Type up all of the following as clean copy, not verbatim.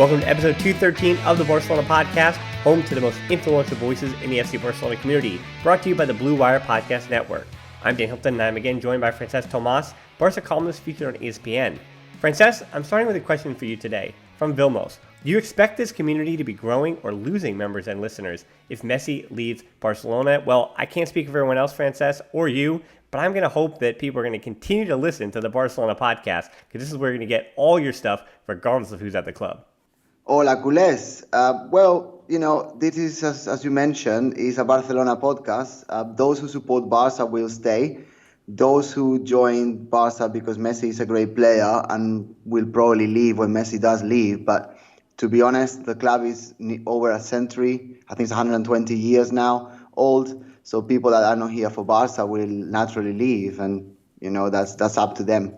Welcome to episode 213 of the Barcelona podcast, home to the most influential voices in the FC Barcelona community, brought to you by the Blue Wire Podcast Network. I'm Dan Hilton, and I'm again joined by Francesc Tomas, Barca columnist featured on ESPN. Francesc, I'm starting with a question for you today from Vilmos. Do you expect this community to be growing or losing members and listeners if Messi leaves Barcelona? Well, I can't speak for everyone else, Francesc, or you, but I'm going to hope that people are going to continue to listen to the Barcelona podcast, because this is where you're going to get all your stuff, regardless of who's at the club. Hola, culés. This is, as you mentioned, is a Barcelona podcast. Those who support Barca will stay. Those who join Barca because Messi is a great player and will probably leave when Messi does leave. But to be honest, the club is over a century. I think it's 120 years now old. So people that are not here for Barca will naturally leave. And, that's up to them.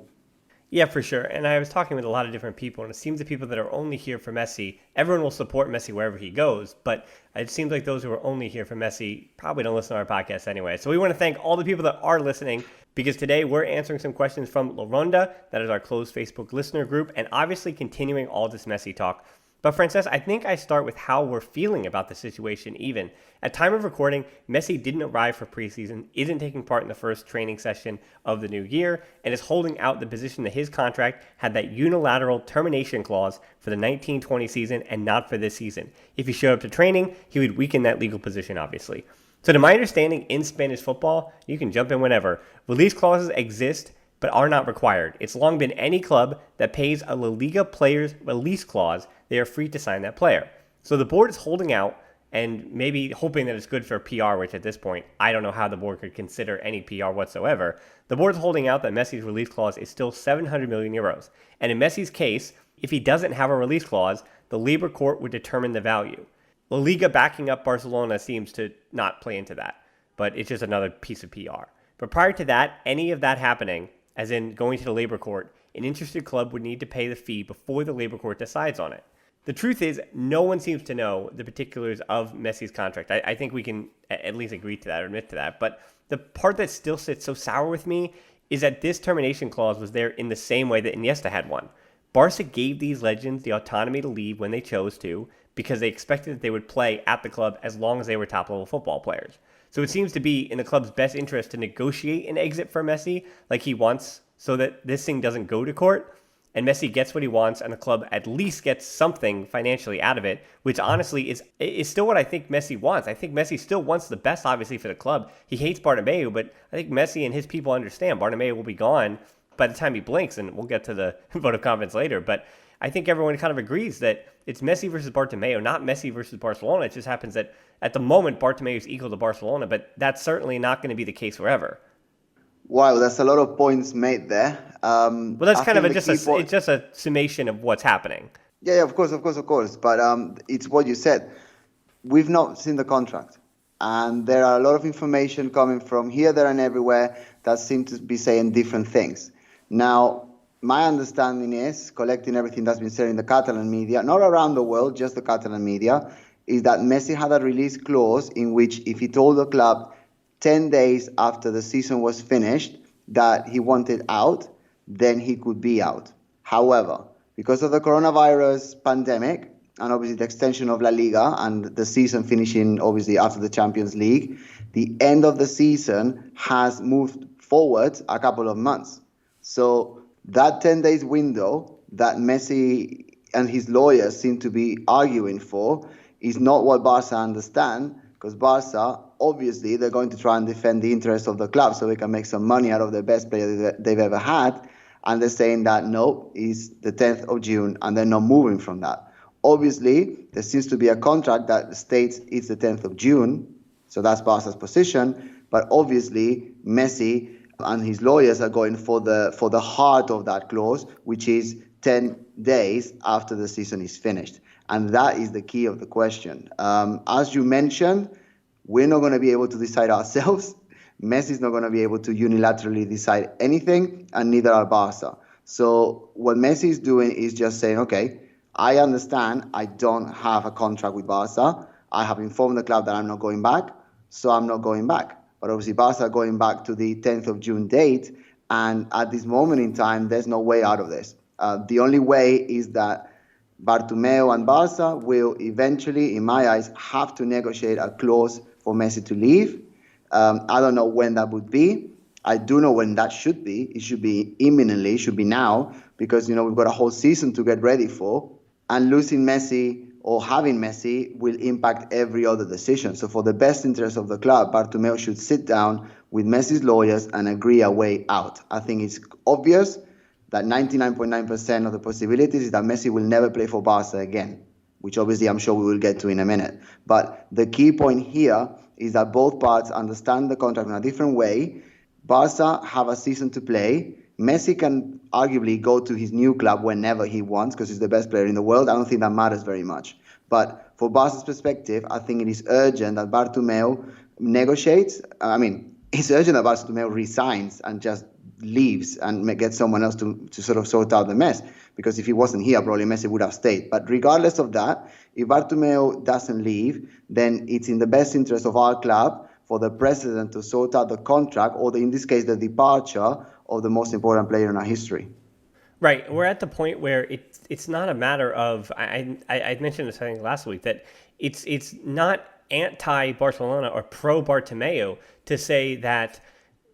Yeah, for sure. And I was talking with a lot of different people, and it seems the people that are only here for Messi, everyone will support Messi wherever he goes, but it seems like those who are only here for Messi probably don't listen to our podcast anyway. So we want to thank all the people that are listening, because today we're answering some questions from La Ronda, that is our closed Facebook listener group, and obviously continuing all this Messi talk. But Francesc, I think I start with how we're feeling about the situation even. At time of recording, Messi didn't arrive for preseason, isn't taking part in the first training session of the new year, and is holding out the position that his contract had that unilateral termination clause for the 19-20 season and not for this season. If he showed up to training, he would weaken that legal position, obviously. So to my understanding, in Spanish football, you can jump in whenever, release clauses exist but are not required. It's long been any club that pays a La Liga player's release clause, they are free to sign that player. So the board is holding out and maybe hoping that it's good for PR, which at this point, I don't know how the board could consider any PR whatsoever. The board is holding out that Messi's release clause is still 700 million euros. And in Messi's case, if he doesn't have a release clause, the labor court would determine the value. La Liga backing up Barcelona seems to not play into that, but it's just another piece of PR. But prior to that, any of that happening, as in going to the labor court, an interested club would need to pay the fee before the labor court decides on it. The truth is, no one seems to know the particulars of Messi's contract. I think we can at least agree to that or admit to that. But the part that still sits so sour with me is that this termination clause was there in the same way that Iniesta had one. Barca gave these legends the autonomy to leave when they chose to, because they expected that they would play at the club as long as they were top-level football players. So it seems to be in the club's best interest to negotiate an exit for Messi like he wants, so that this thing doesn't go to court, and Messi gets what he wants, and the club at least gets something financially out of it, which honestly is still what I think Messi wants. I think Messi still wants the best, obviously, for the club. He hates Bartomeu, but I think Messi and his people understand Bartomeu will be gone by the time he blinks, and we'll get to the vote of confidence later. But I think everyone kind of agrees that it's Messi versus Bartomeu, not Messi versus Barcelona. It just happens that at the moment, Bartomeu is equal to Barcelona, but that's certainly not going to be the case forever. Wow, that's a lot of points made there. Well, that's kind of it's just a summation of what's happening. Yeah, of course. But it's what you said. We've not seen the contract. And there are a lot of information coming from here, there, and everywhere that seem to be saying different things. Now, my understanding is, collecting everything that's been said in the Catalan media, not around the world, just the Catalan media, is that Messi had a release clause in which if he told the club 10 days after the season was finished that he wanted out, then he could be out. However, because of the coronavirus pandemic, and obviously the extension of La Liga and the season finishing obviously after the Champions League, the end of the season has moved forward a couple of months. So that 10 days window that Messi and his lawyers seem to be arguing for is not what Barca understand, because Barca, obviously, they're going to try and defend the interests of the club so they can make some money out of the best player that they've ever had. And they're saying that, no, it's the 10th of June, and they're not moving from that. Obviously, there seems to be a contract that states it's the 10th of June, so that's Barca's position. But obviously, Messi and his lawyers are going for the heart of that clause, which is 10 days after the season is finished. And that is the key of the question. As you mentioned, we're not going to be able to decide ourselves. Messi's not going to be able to unilaterally decide anything, and neither are Barca. So what Messi is doing is just saying, okay, I understand I don't have a contract with Barca. I have informed the club that I'm not going back, so I'm not going back. But obviously Barca are going back to the 10th of June date, and at this moment in time, there's no way out of this. The only way is that Bartomeu and Barca will eventually, in my eyes, have to negotiate a clause for Messi to leave. I don't know when that would be. I do know when that should be. It should be imminently. It should be now, because we've got a whole season to get ready for. And losing Messi or having Messi will impact every other decision. So for the best interest of the club, Bartomeu should sit down with Messi's lawyers and agree a way out. I think it's obvious that 99.9% of the possibilities is that Messi will never play for Barca again, which obviously I'm sure we will get to in a minute. But the key point here is that both parts understand the contract in a different way. Barca have a season to play. Messi can arguably go to his new club whenever he wants because he's the best player in the world. I don't think that matters very much. But for Barca's perspective, I think it is urgent that Bartomeu negotiates. It's urgent that Bartomeu resigns and just leaves and gets someone else to sort of sort out the mess. Because if he wasn't here, probably Messi would have stayed. But regardless of that, if Bartomeu doesn't leave, then it's in the best interest of our club for the president to sort out the contract, or in this case, the departure of the most important player in our history. Right. We're at the point where it's not a matter of, I mentioned this, I think, last week, that it's not anti-Barcelona or pro-Bartomeu to say that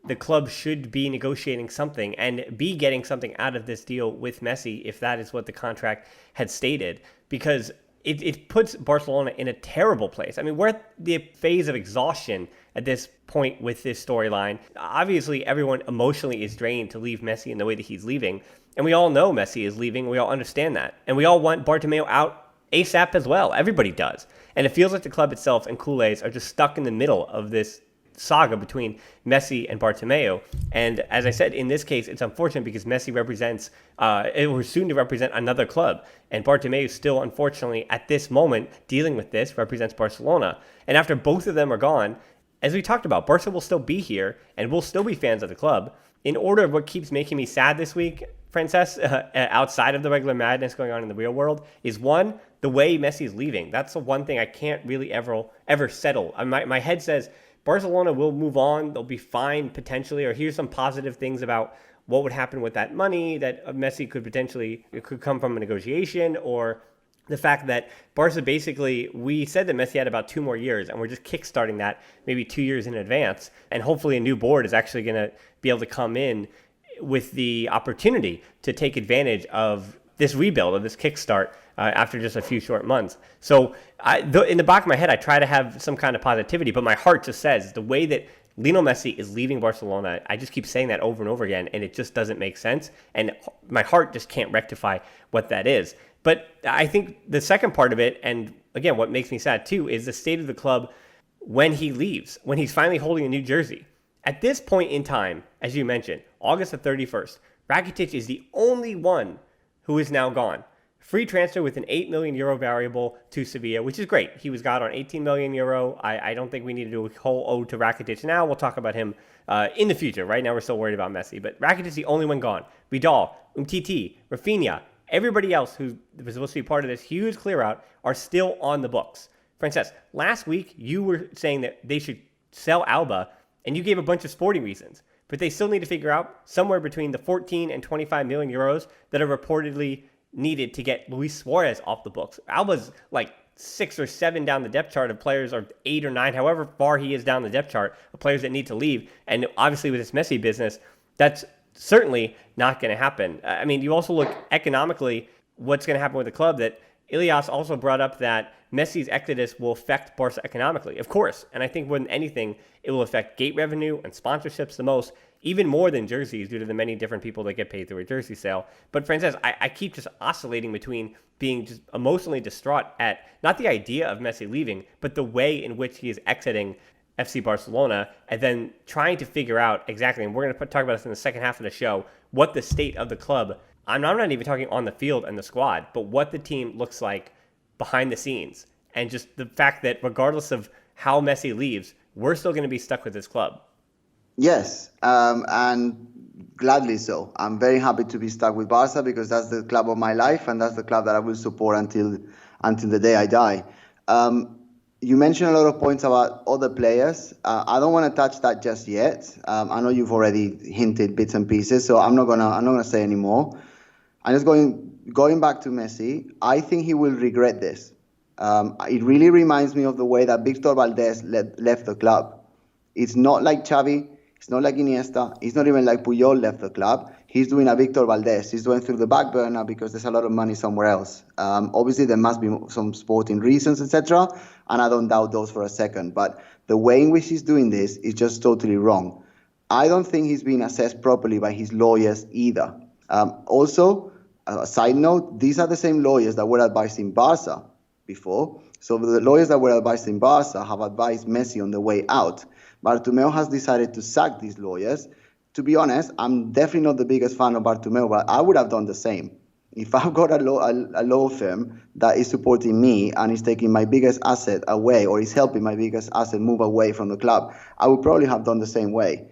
the club should be negotiating something and be getting something out of this deal with Messi if that is what the contract had stated, because it puts Barcelona in a terrible place. I mean, we're at the phase of exhaustion at this point with this storyline. Obviously, everyone emotionally is drained to leave Messi in the way that he's leaving. And we all know Messi is leaving. We all understand that. And we all want Bartomeu out ASAP as well. Everybody does. And it feels like the club itself and Culés are just stuck in the middle of this saga between Messi and Bartomeu. And as I said, in this case, it's unfortunate because Messi represents, it was soon to represent another club. And Bartomeu still, unfortunately, at this moment, dealing with this, represents Barcelona. And after both of them are gone, as we talked about, Barca will still be here and will still be fans of the club. In order of what keeps making me sad this week, Francesc, outside of the regular madness going on in the real world, is one, the way Messi is leaving. That's the one thing I can't really ever settle. My head says Barcelona will move on. They'll be fine potentially, or here's some positive things about what would happen with that money that Messi could come from a negotiation, or the fact that Barca basically, we said that Messi had about 2 more years, and we're just kickstarting that maybe 2 years in advance. And hopefully a new board is actually going to be able to come in with the opportunity to take advantage of this rebuild, of this kickstart after just a few short months. So in the back of my head, I try to have some kind of positivity, but my heart just says the way that Lionel Messi is leaving Barcelona, I just keep saying that over and over again, and it just doesn't make sense. And my heart just can't rectify what that is. But I think the second part of it, and again, what makes me sad too, is the state of the club when he leaves, when he's finally holding a new jersey. At this point in time, as you mentioned, August the 31st, Rakitic is the only one who is now gone. Free transfer with an €8 million variable to Sevilla, which is great. He was got on €18 million. I don't think we need to do a whole ode to Rakitic now. We'll talk about him in the future. Right now, we're still worried about Messi. But Rakitic is the only one gone. Vidal, Umtiti, Rafinha, everybody else who was supposed to be part of this huge clear out are still on the books. Francesc, last week you were saying that they should sell Alba, and you gave a bunch of sporting reasons. But they still need to figure out somewhere between the 14 and 25 million euros that are reportedly needed to get Luis Suarez off the books. Alba's like 6 or 7 down the depth chart of players, or 8 or 9, however far he is down the depth chart of players that need to leave. And obviously with this Messi business, that's certainly not going to happen. I mean, you also look economically what's going to happen with the club, that Ilias also brought up that Messi's exodus will affect Barca economically, of course. And I think more than anything, it will affect gate revenue and sponsorships the most, even more than jerseys, due to the many different people that get paid through a jersey sale. But Francesc, I keep just oscillating between being just emotionally distraught at not the idea of Messi leaving, but the way in which he is exiting FC Barcelona, and then trying to figure out exactly, and we're going to talk about this in the second half of the show, what the state of the club, I'm not even talking on the field and the squad, but what the team looks like behind the scenes. And just the fact that regardless of how Messi leaves, we're still going to be stuck with this club. Yes, and gladly so. I'm very happy to be stuck with Barca because that's the club of my life, and that's the club that I will support until the day I die. You mentioned a lot of points about other players. I don't want to touch that just yet. I know you've already hinted bits and pieces, so I'm not gonna say any more. I'm just going, going back to Messi, I think he will regret this. It really reminds me of the way that Victor Valdés left the club. It's not like Xavi, it's not like Iniesta, it's not even like Puyol left the club. He's doing a Victor Valdés. He's going through the back burner because there's a lot of money somewhere else. Obviously, there must be some sporting reasons, etc., and I don't doubt those for a second. But the way in which he's doing this is just totally wrong. I don't think he's being assessed properly by his lawyers either. Also, a side note, these are the same lawyers that were advising Barca before. So the lawyers that were advising Barca have advised Messi on the way out. Bartomeu has decided to sack these lawyers. To be honest, I'm definitely not the biggest fan of Bartomeu, but I would have done the same. If I've got a law firm that is supporting me and is taking my biggest asset away, or is helping my biggest asset move away from the club, I would probably have done the same way.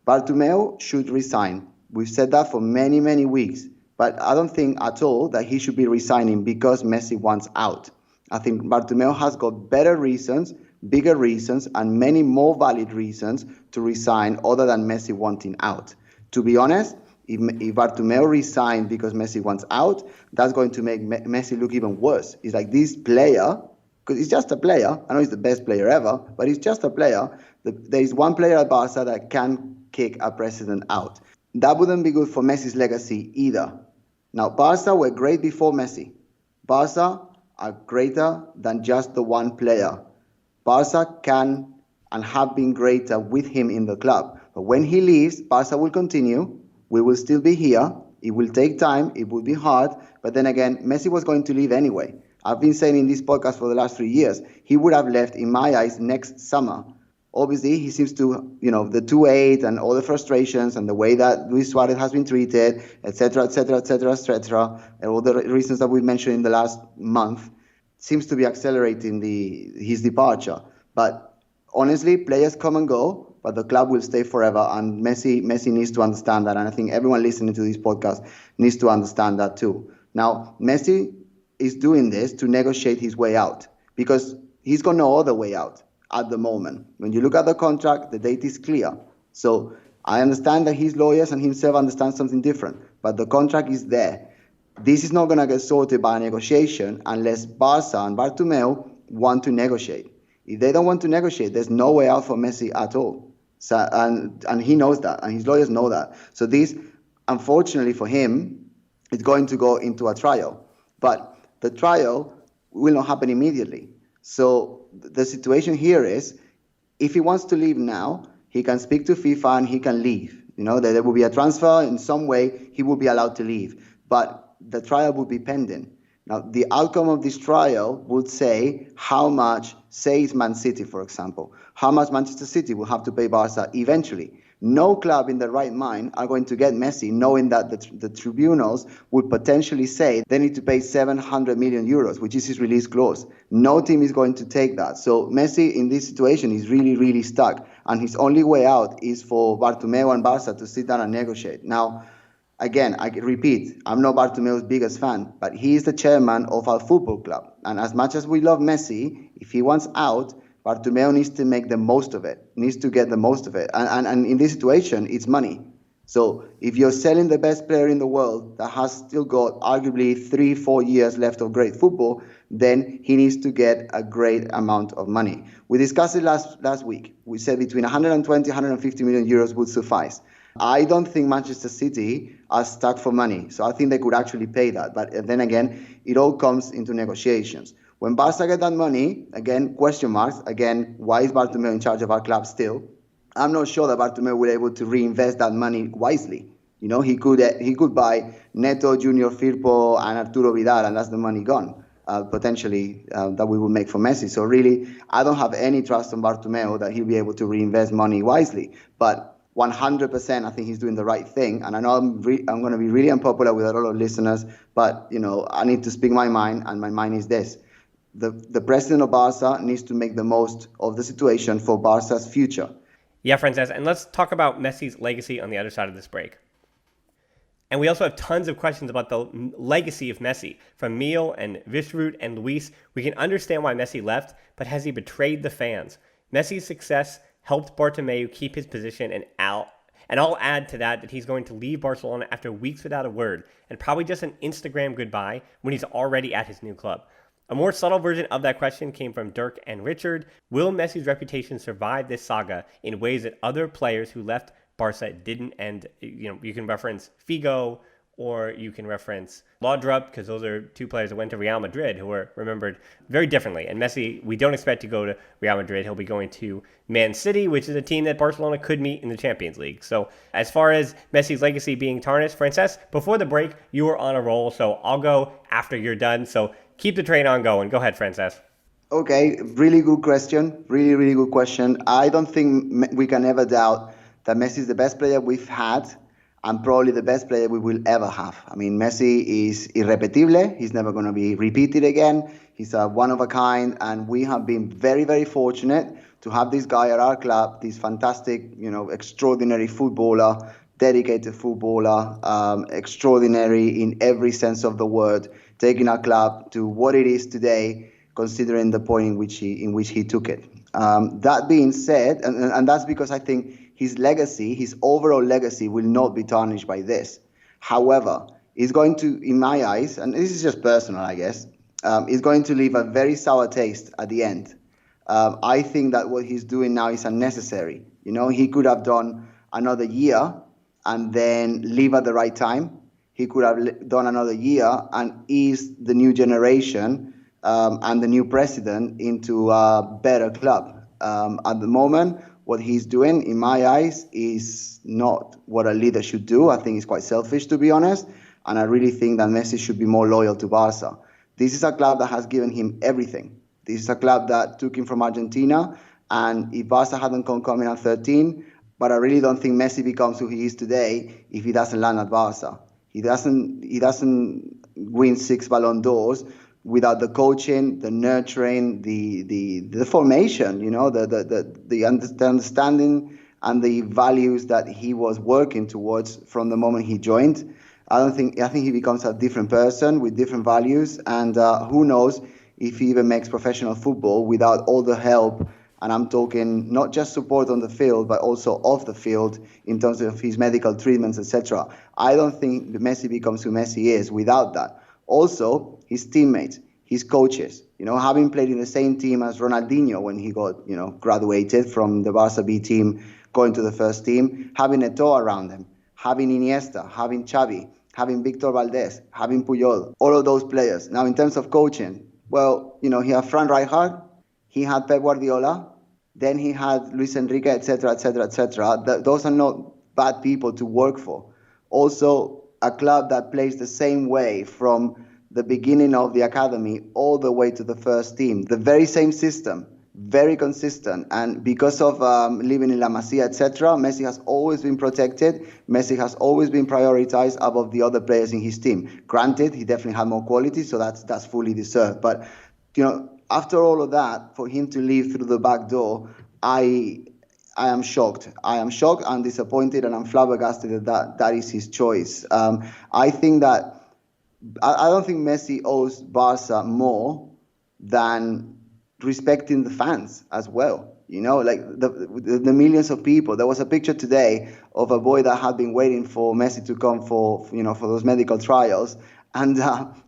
Bartomeu should resign. We've said that for many, many weeks, but I don't think at all that he should be resigning because Messi wants out. I think Bartomeu has got better reasons, bigger reasons, and many more valid reasons to resign other than Messi wanting out. To be honest, if Bartomeu resigns because Messi wants out, that's going to make Messi look even worse. It's like this player, because he's just a player. I know he's the best player ever, but he's just a player. There is one player at Barca that can kick a president out. That wouldn't be good for Messi's legacy either. Now, Barca were great before Messi. Barca are greater than just the one player. Barca can and have been greater with him in the club. But when he leaves, Barca will continue. We will still be here. It will take time. It will be hard. But then again, Messi was going to leave anyway. I've been saying in this podcast for the last 3 years, he would have left, in my eyes, next summer. Obviously, he seems to, the 2-8 and all the frustrations and the way that Luis Suarez has been treated, etc., etc., etc., etc., and all the reasons that we mentioned in the last month, seems to be accelerating his departure. But honestly, players come and go, but the club will stay forever, and Messi needs to understand that, and I think everyone listening to this podcast needs to understand that too. Now, Messi is doing this to negotiate his way out, because he's got no other way out at the moment. When you look at the contract, the date is clear. So I understand that his lawyers and himself understand something different, but the contract is there. This is not going to get sorted by a negotiation unless Barca and Bartomeu want to negotiate. If they don't want to negotiate, there's no way out for Messi at all. So, and he knows that, and his lawyers know that. So this, unfortunately for him, is going to go into a trial. But the trial will not happen immediately. So the situation here is, if he wants to leave now, he can speak to FIFA and he can leave. There will be a transfer in some way, he will be allowed to leave. But the trial will be pending. Now, the outcome of this trial would say how much, say it's Man City, for example, how much Manchester City will have to pay Barca eventually. No club in their right mind are going to get Messi knowing that the tribunals would potentially say they need to pay 700 million euros, which is his release clause. No team is going to take that. So Messi in this situation is really, really stuck. And his only way out is for Bartomeu and Barca to sit down and negotiate. Now, again, I repeat, I'm not Bartomeu's biggest fan, but he is the chairman of our football club. And as much as we love Messi, if he wants out, Bartomeu needs to make the most of it, needs to get the most of it. And in this situation, it's money. So if you're selling the best player in the world that has still got arguably 3-4 years left of great football, then he needs to get a great amount of money. We discussed it last week. We said between 120, 150 million euros would suffice. I don't think Manchester City are stuck for money, so I think they could actually pay that. But then again, it all comes into negotiations. When Barca get that money, again, question marks, again, why is Bartomeu in charge of our club still? I'm not sure that Bartomeu will be able to reinvest that money wisely. He could buy Neto, Junior Firpo, and Arturo Vidal, and that's the money gone, potentially, that we will make for Messi. So really, I don't have any trust in Bartomeu that he'll be able to reinvest money wisely. But 100%, I think he's doing the right thing. And I know I'm going to be really unpopular with a lot of listeners, but, I need to speak my mind, and my mind is this. The president of Barca needs to make the most of the situation for Barca's future. Yeah, Francesc, and let's talk about Messi's legacy on the other side of this break. And we also have tons of questions about the legacy of Messi from Mio and Vishrut and Luis. We can understand why Messi left, but has he betrayed the fans? Messi's success helped Bartomeu keep his position And I'll add to that he's going to leave Barcelona after weeks without a word, and probably just an Instagram goodbye when he's already at his new club. A more subtle version of that question came from Dirk and Richard. Will Messi's reputation survive this saga in ways that other players who left Barca didn't? And you can reference Figo, or you can reference Laudrup, because those are two players that went to Real Madrid who were remembered very differently. And Messi, we don't expect to go to Real Madrid. He'll be going to Man City, which is a team that Barcelona could meet in the Champions League. So as far as Messi's legacy being tarnished, Francesc, before the break, you were on a roll, so I'll go after you're done. So keep the train on going. Go ahead, Francesc. Okay, really good question. Really, really good question. I don't think we can ever doubt that Messi is the best player we've had and probably the best player we will ever have. I mean, Messi is irrepetible. He's never going to be repeated again. He's a one of a kind, and we have been very, very fortunate to have this guy at our club, this fantastic, extraordinary footballer, dedicated footballer, extraordinary in every sense of the word, taking our club to what it is today, considering the point in which he took it. That being said, and that's because I think his legacy, his overall legacy, will not be tarnished by this. However, he's going to, in my eyes, and this is just personal, I guess, he's going to leave a very sour taste at the end. I think that what he's doing now is unnecessary. He could have done another year and then leave at the right time. He could have done another year and ease the new generation and the new president into a better club. At the moment, what he's doing, in my eyes, is not what a leader should do. I think it's quite selfish, to be honest. And I really think that Messi should be more loyal to Barca. This is a club that has given him everything. This is a club that took him from Argentina. And if Barca hadn't come in at 13, but I really don't think Messi becomes who he is today if he doesn't land at Barca. He doesn't win 6 Ballon d'Ors without the coaching, the nurturing, the formation, the understanding and the values that he was working towards from the moment he joined. I think he becomes a different person with different values, and who knows if he even makes professional football without all the help. And I'm talking not just support on the field, but also off the field in terms of his medical treatments, etc. I don't think Messi becomes who Messi is without that. Also, his teammates, his coaches, having played in the same team as Ronaldinho when he got, graduated from the Barca B team, going to the first team, having Eto'o around him, having Iniesta, having Xavi, having Victor Valdés, having Puyol, all of those players. Now, in terms of coaching, well, he had Frank Rijkaard, he had Pep Guardiola, then he had Luis Enrique, etc., etc., etc. Those are not bad people to work for. Also, a club that plays the same way from the beginning of the academy all the way to the first team. The very same system, very consistent. And because of living in La Masia, etc., Messi has always been protected. Messi has always been prioritized above the other players in his team. Granted, he definitely had more quality, so that's fully deserved. But, after all of that, for him to leave through the back door, I am shocked. I am shocked and disappointed, and I'm flabbergasted that is his choice. I think that I don't think Messi owes Barca more than respecting the fans as well. Like the millions of people. There was a picture today of a boy that had been waiting for Messi to come for those medical trials, and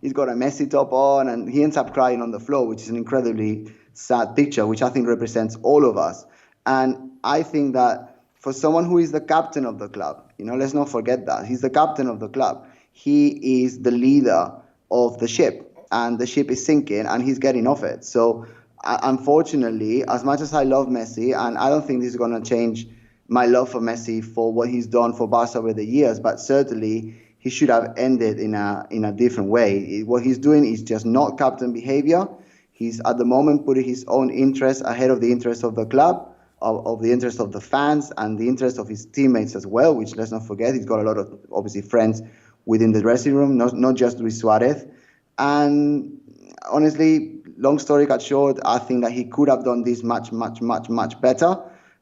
he's got a Messi top on, and he ends up crying on the floor, which is an incredibly sad picture, which I think represents all of us. And I think that for someone who is the captain of the club, let's not forget that he's the captain of the club. He is the leader of the ship, and the ship is sinking, and he's getting off it. So, unfortunately, as much as I love Messi, and I don't think this is going to change my love for Messi for what he's done for Barca over the years, but certainly he should have ended in a different way. What he's doing is just not captain behavior. He's at the moment putting his own interests ahead of the interests of the club, of the interest of the fans, and the interest of his teammates as well, which, let's not forget, he's got a lot of, obviously, friends within the dressing room, not just Luis Suarez. And honestly, long story cut short, I think that he could have done this much, much, much, much better.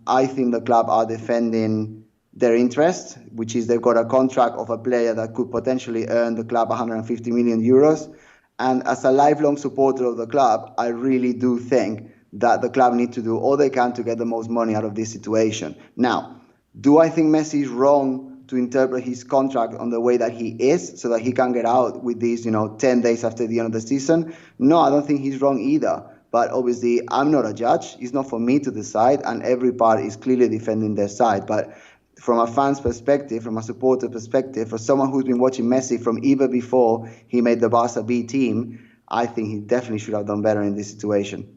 I think the club are defending their interest, which is they've got a contract of a player that could potentially earn the club 150 million euros. And as a lifelong supporter of the club, I really do think that the club need to do all they can to get the most money out of this situation. Now, Do I think Messi is wrong to interpret his contract on the way that he is so that he can get out with these, 10 days after the end of the season? No, I don't think he's wrong either. But obviously, I'm not a judge. It's not for me to decide, and every part is clearly defending their side. But from a fan's perspective, from a supporter perspective, for someone who's been watching Messi from even before he made the Barca B team, I think he definitely should have done better in this situation.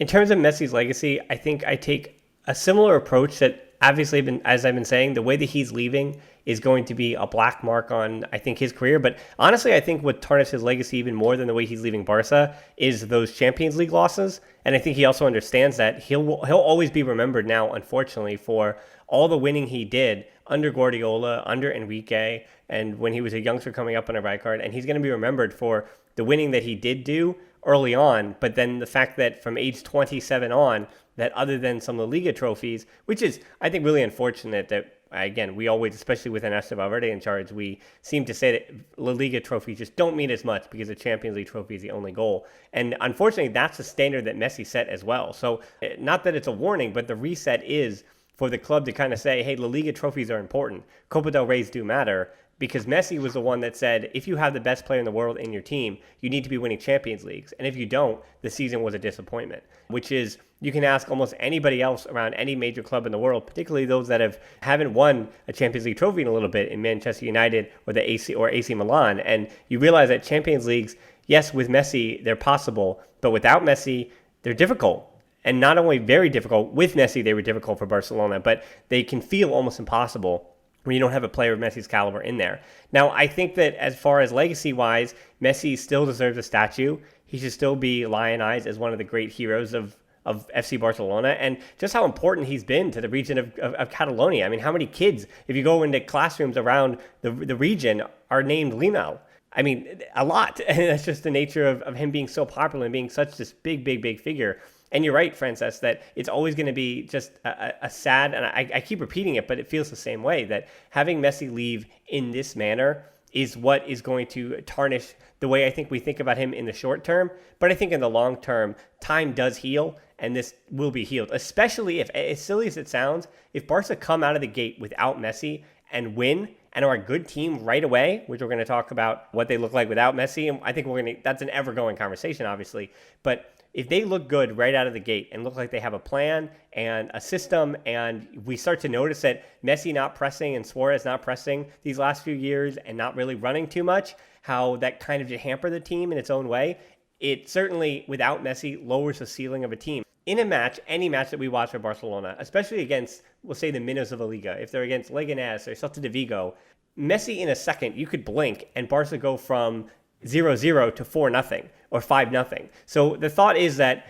In terms of Messi's legacy, I think I take a similar approach that obviously, as I've been saying, the way that he's leaving is going to be a black mark on, I think, his career. But honestly, I think what tarnished his legacy even more than the way he's leaving Barca is those Champions League losses. And I think he also understands that he'll always be remembered now, unfortunately, for all the winning he did under Guardiola, under Enrique, and when he was a youngster coming up on a red card. And he's going to be remembered for the winning that he did do early on, but then the fact that from age 27 on, that other than some La Liga trophies, which is, I think, really unfortunate that, again, we always, especially with Ernesto Valverde in charge, we seem to say that La Liga trophies just don't mean as much because the Champions League trophy is the only goal. And unfortunately, that's the standard that Messi set as well. So not that it's a warning, but the reset is for the club to kind of say, hey, La Liga trophies are important. Copa del Reys do matter. Because Messi was the one that said, if you have the best player in the world in your team, you need to be winning Champions Leagues. And if you don't, the season was a disappointment, which is, you can ask almost anybody else around any major club in the world, particularly those that haven't won a Champions League trophy in a little bit in Manchester United or the AC Milan. And you realize that Champions Leagues, yes, with Messi, they're possible, but without Messi, they're difficult. And not only very difficult, with Messi, they were difficult for Barcelona, but they can feel almost impossible when you don't have a player of Messi's caliber in there. Now, I think that as far as legacy-wise, Messi still deserves a statue. He should still be lionized as one of the great heroes of FC Barcelona, and just how important he's been to the region of Catalonia. I mean, how many kids, if you go into classrooms around the region, are named Lionel? I mean, a lot. And that's just the nature of him being so popular and being such this big figure. And you're right, Francesc, that it's always going to be just a sad, and I keep repeating it, but it feels the same way, that having Messi leave in this manner is what is going to tarnish the way I think we think about him in the short term. But I think in the long term, time does heal, and this will be healed, especially if, as silly as it sounds, if Barca come out of the gate without Messi and win and are a good team right away, which we're going to talk about what they look like without Messi. And I think that's an ever-going conversation, obviously. But if they look good right out of the gate and look like they have a plan and a system, and we start to notice that Messi not pressing and Suarez not pressing these last few years and not really running too much, how that kind of hamper the team in its own way, it certainly, without Messi, lowers the ceiling of a team. In a match, any match that we watch for Barcelona, especially against, we'll say, the Minos of La Liga, if they're against Leganés or Celta de Vigo, Messi in a second, you could blink and Barca go from 0-0 to 4-0 or 5-0. So the thought is that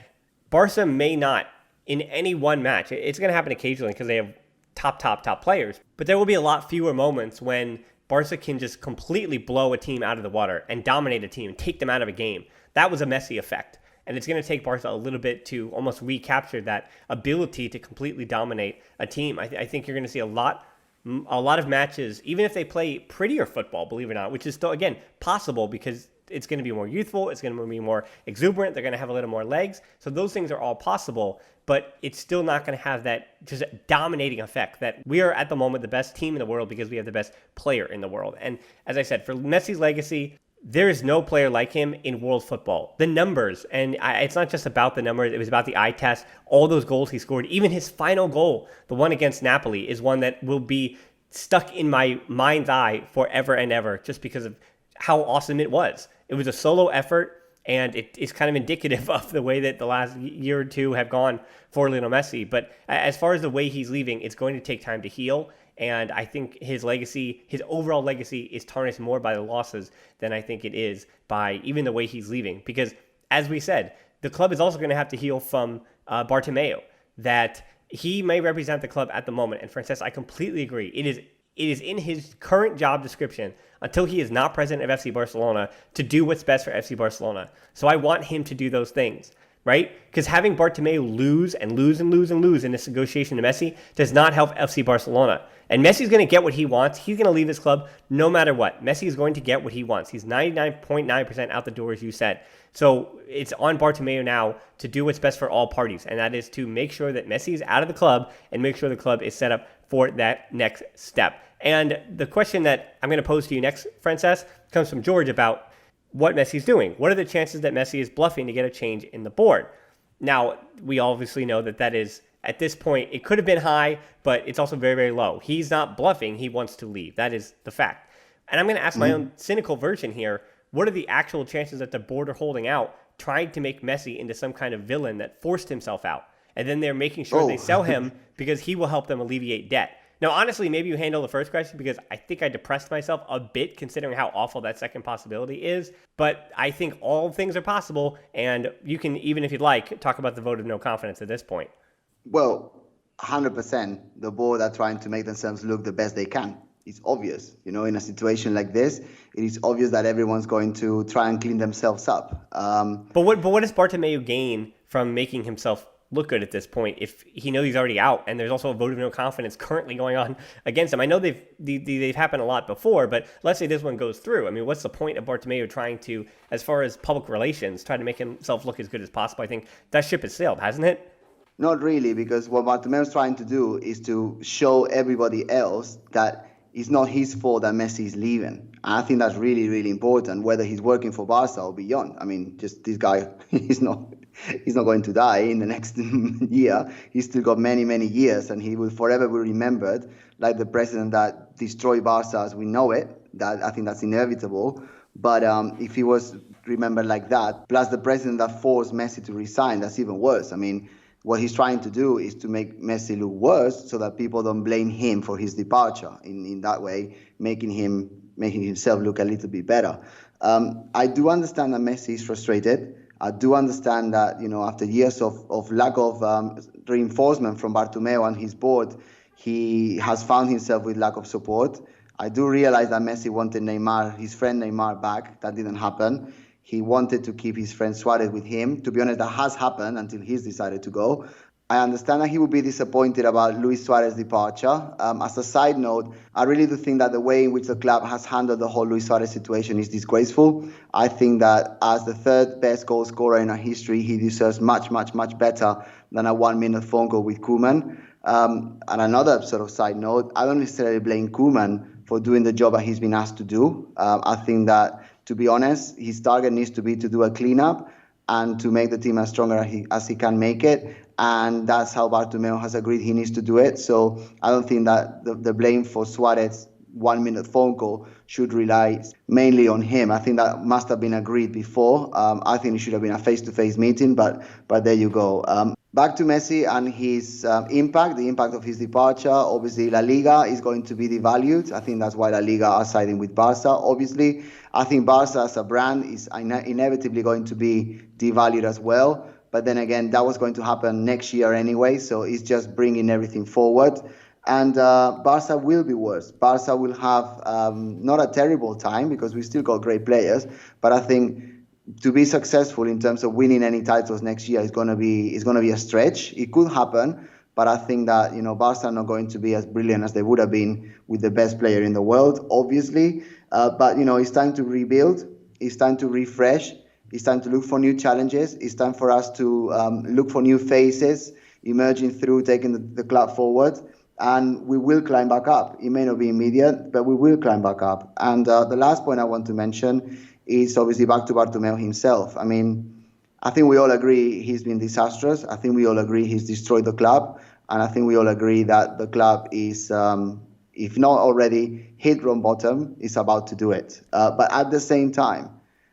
Barca may not, in any one match, it's going to happen occasionally because they have top players, but there will be a lot fewer moments when Barca can just completely blow a team out of the water and dominate a team and take them out of a game. That was a Messi effect. And it's going to take Barca a little bit to almost recapture that ability to completely dominate a team. I think you're going to see a lot of matches, even if they play prettier football, believe it or not, which is still, again, possible because it's going to be more youthful, it's going to be more exuberant, they're going to have a little more legs. So those things are all possible, but it's still not going to have that just dominating effect that we are at the moment the best team in the world because we have the best player in the world. And as I said, for Messi's legacy, there is no player like him in world football. The numbers, and it's not just about the numbers, it was about the eye test, all those goals he scored, even his final goal, the one against Napoli, is one that will be stuck in my mind's eye forever and ever just because of how awesome it was. It was a solo effort, and it is kind of indicative of the way that the last year or two have gone for Lionel Messi. But as far as the way he's leaving, it's going to take time to heal. And I think his legacy, his overall legacy, is tarnished more by the losses than I think it is by even the way he's leaving. Because, as we said, the club is also going to have to heal from Bartomeu, that he may represent the club at the moment. And Francesc, I completely agree. It is in his current job description, until he is not president of FC Barcelona, to do what's best for FC Barcelona. So I want him to do those things. right? Because having Bartomeu lose and lose and lose and lose in this negotiation to Messi does not help FC Barcelona. And Messi's going to get what he wants. He's going to leave his club no matter what. Messi is going to get what he wants. He's 99.9% out the door, as you said. So it's on Bartomeu now to do what's best for all parties, and that is to make sure that Messi is out of the club and make sure the club is set up for that next step. And the question that I'm going to pose to you next, Francesc, comes from George about what Messi's doing. What are the chances that Messi is bluffing to get a change in the board? Now, we obviously know that is, at this point, it could have been high, but it's also very, very low. He's not bluffing. He wants to leave. That is the fact. And I'm going to ask my own cynical version here. What are the actual chances that the board are holding out, trying to make Messi into some kind of villain that forced himself out? And then they're making sure they sell him because he will help them alleviate debt. Now, honestly, maybe you handle the first question because I think I depressed myself a bit considering how awful that second possibility is. But I think all things are possible, and you can, even if you'd like, talk about the vote of no confidence at this point. Well, 100%. The board are trying to make themselves look the best they can. It's obvious, in a situation like this, it is obvious that everyone's going to try and clean themselves up. But what does Bartomeu gain from making himself look good at this point if he knows he's already out and there's also a vote of no confidence currently going on against him? I know they've happened a lot before, but let's say this one goes through. I mean, what's the point of Bartomeu trying to, as far as public relations, try to make himself look as good as possible? I think that ship has sailed, hasn't it? Not really, because what Bartomeu is trying to do is to show everybody else that it's not his fault that Messi is leaving. And I think that's really, really important, whether he's working for Barca or beyond. I mean, just this guy, he's not going to die in the next year. He's still got many, many years, and he will forever be remembered like the president that destroyed Barca as we know it. That I think that's inevitable. But if he was remembered like that, plus the president that forced Messi to resign, that's even worse. I mean, what he's trying to do is to make Messi look worse so that people don't blame him for his departure. In that way, making himself look a little bit better. I do understand that Messi is frustrated. I do understand that, after years of lack of reinforcement from Bartomeu and his board, he has found himself with lack of support. I do realize that Messi wanted his friend Neymar back. That didn't happen. He wanted to keep his friend Suarez with him. To be honest, that has happened until he's decided to go. I understand that he would be disappointed about Luis Suarez's departure. As a side note, I really do think that the way in which the club has handled the whole Luis Suarez situation is disgraceful. I think that as the third best goal scorer in our history, he deserves much, much, much better than a 1-minute phone call with Koeman. And another sort of side note, I don't necessarily blame Koeman for doing the job that he's been asked to do. I think that, to be honest, his target needs to be to do a cleanup and to make the team as stronger as he can make it. And that's how Bartomeu has agreed he needs to do it. So I don't think that the blame for Suarez's 1-minute phone call should rely mainly on him. I think that must have been agreed before. I think it should have been a face-to-face meeting, but there you go. Back to Messi and his impact, the impact of his departure. Obviously, La Liga is going to be devalued. I think that's why La Liga are siding with Barca. Obviously, I think Barca as a brand is inevitably going to be devalued as well. But then again, that was going to happen next year anyway. So it's just bringing everything forward. And Barca will be worse. Barca will have not a terrible time because we still got great players. But I think to be successful in terms of winning any titles next year is going to be a stretch. It could happen, but I think that Barca are not going to be as brilliant as they would have been with the best player in the world, obviously. But it's time to rebuild. It's time to refresh. It's time to look for new challenges. It's time for us to look for new faces emerging through taking the club forward. And we will climb back up. It may not be immediate, but we will climb back up. And the last point I want to mention is obviously back to Bartomeu himself. I mean, I think we all agree he's been disastrous. I think we all agree he's destroyed the club. And I think we all agree that the club is, if not already hit rock bottom, is about to do it. But at the same time,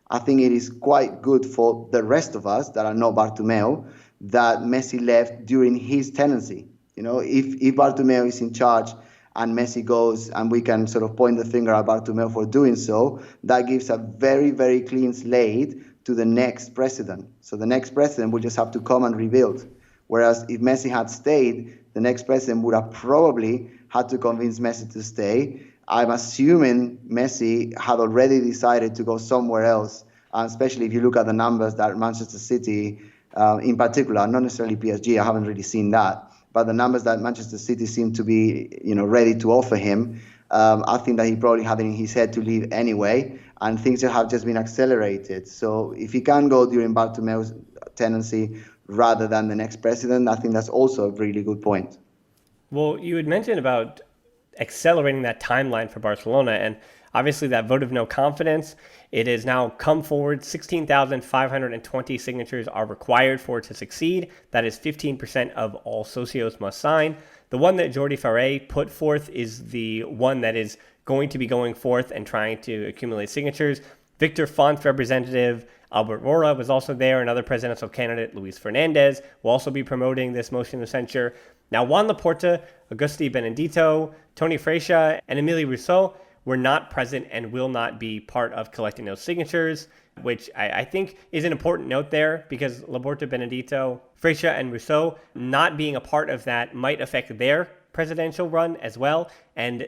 I think it is quite good for the rest of us that are not Bartomeu that Messi left during his tenancy. If Bartomeu is in charge and Messi goes and we can sort of point the finger at Bartomeu for doing so, that gives a very, very clean slate to the next president. So the next president will just have to come and rebuild. Whereas if Messi had stayed, the next president would have probably had to convince Messi to stay. I'm assuming Messi had already decided to go somewhere else, especially if you look at the numbers that Manchester City in particular, not necessarily PSG. I haven't really seen that, but the numbers that Manchester City seem to be, ready to offer him, I think that he probably had it in his head to leave anyway, and things have just been accelerated. So if he can go during Bartomeu's tenancy rather than the next president, I think that's also a really good point. Well, you had mentioned about accelerating that timeline for Barcelona, and obviously that vote of no confidence, it has now come forward. 16,520 signatures are required for it to succeed. That is 15% of all socios must sign. The one that Jordi Farré put forth is the one that is going to be going forth and trying to accumulate signatures. Victor Font's representative, Albert Rora, was also there. Another presidential candidate, Luis Fernandez, will also be promoting this motion of censure. Now, Juan Laporta, Augusti Benedito, Tony Freixa, and Emilio Rousseau were not present and will not be part of collecting those signatures, which I think is an important note there, because Laporta, Benedito, Freixa, and Rousseau not being a part of that might affect their presidential run as well. And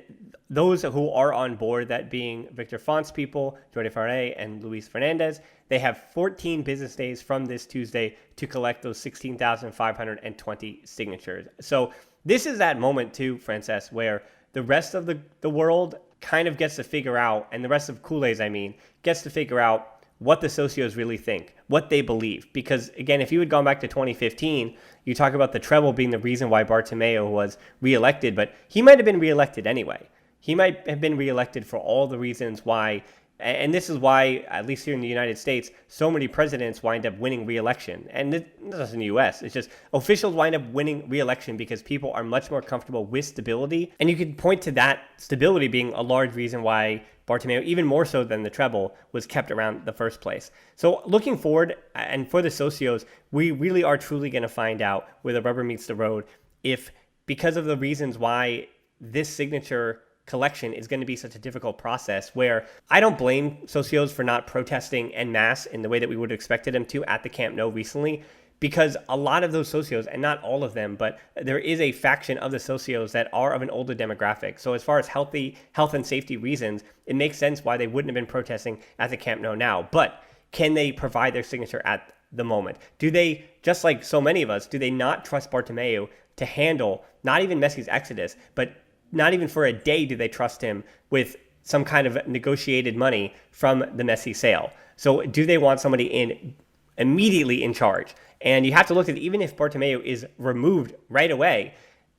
those who are on board, that being Victor Font's people, Jordi Farré and Luis Fernandez, they have 14 business days from this Tuesday to collect those 16,520 signatures. So this is that moment too, Francesc, where the rest of the world kind of gets to figure out, and the rest of Culés, gets to figure out what the socios really think, what they believe. Because again, if you had gone back to 2015, you talk about the treble being the reason why Bartomeu was reelected, but he might have been reelected anyway. He might have been reelected for all the reasons why, and this is why, at least here in the United States, so many presidents wind up winning re-election. And not just in the US, it's just officials wind up winning re-election because people are much more comfortable with stability. And you could point to that stability being a large reason why Bartomeu, even more so than the treble, was kept around the first place. So looking forward, and for the socios, we really are truly going to find out where the rubber meets the road, if because of the reasons why this signature collection is going to be such a difficult process, where I don't blame socios for not protesting en masse in the way that we would have expected them to at the Camp Nou recently, because a lot of those socios, and not all of them, but there is a faction of the socios that are of an older demographic. So as far as health and safety reasons, it makes sense why they wouldn't have been protesting at the Camp Nou now. But can they provide their signature at the moment? Do they, just like so many of us, do they not trust Bartomeu to handle not even Messi's exodus, but not even for a day do they trust him with some kind of negotiated money from the Messi sale? So do they want somebody immediately in charge? And you have to look at, even if Bartomeu is removed right away,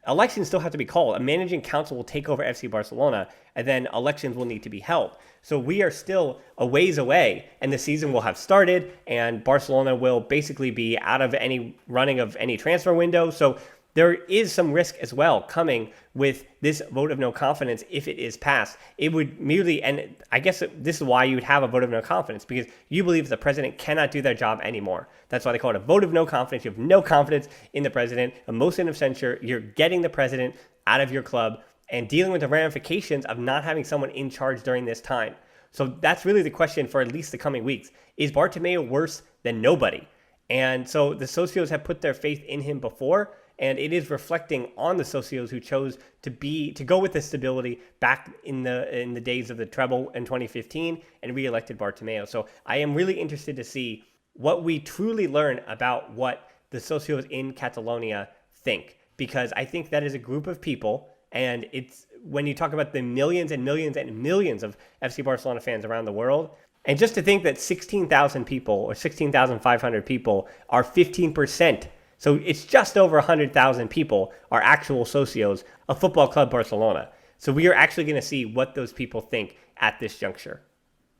elections still have to be called. A managing council will take over FC Barcelona, and then elections will need to be held. So we are still a ways away, and the season will have started, and Barcelona will basically be out of any running of any transfer window. So there is some risk as well coming with this vote of no confidence. If it is passed, it would merely, and I guess this is why you would have a vote of no confidence, because you believe the president cannot do their job anymore. That's why they call it a vote of no confidence. You have no confidence in the president, a motion of censure. You're getting the president out of your club and dealing with the ramifications of not having someone in charge during this time. So that's really the question for at least the coming weeks. Is Bartomeu worse than nobody? And so the socios have put their faith in him before, and it is reflecting on the socios who chose to go with the stability back in the days of the treble in 2015 and re-elected Bartomeu. So I am really interested to see what we truly learn about what the socios in Catalonia think, because I think that is a group of people, and it's when you talk about the millions and millions and millions of FC Barcelona fans around the world, and just to think that 16,000 people or 16,500 people are 15%. So it's just over 100,000 people are actual socios of Football Club Barcelona. So we are actually going to see what those people think at this juncture.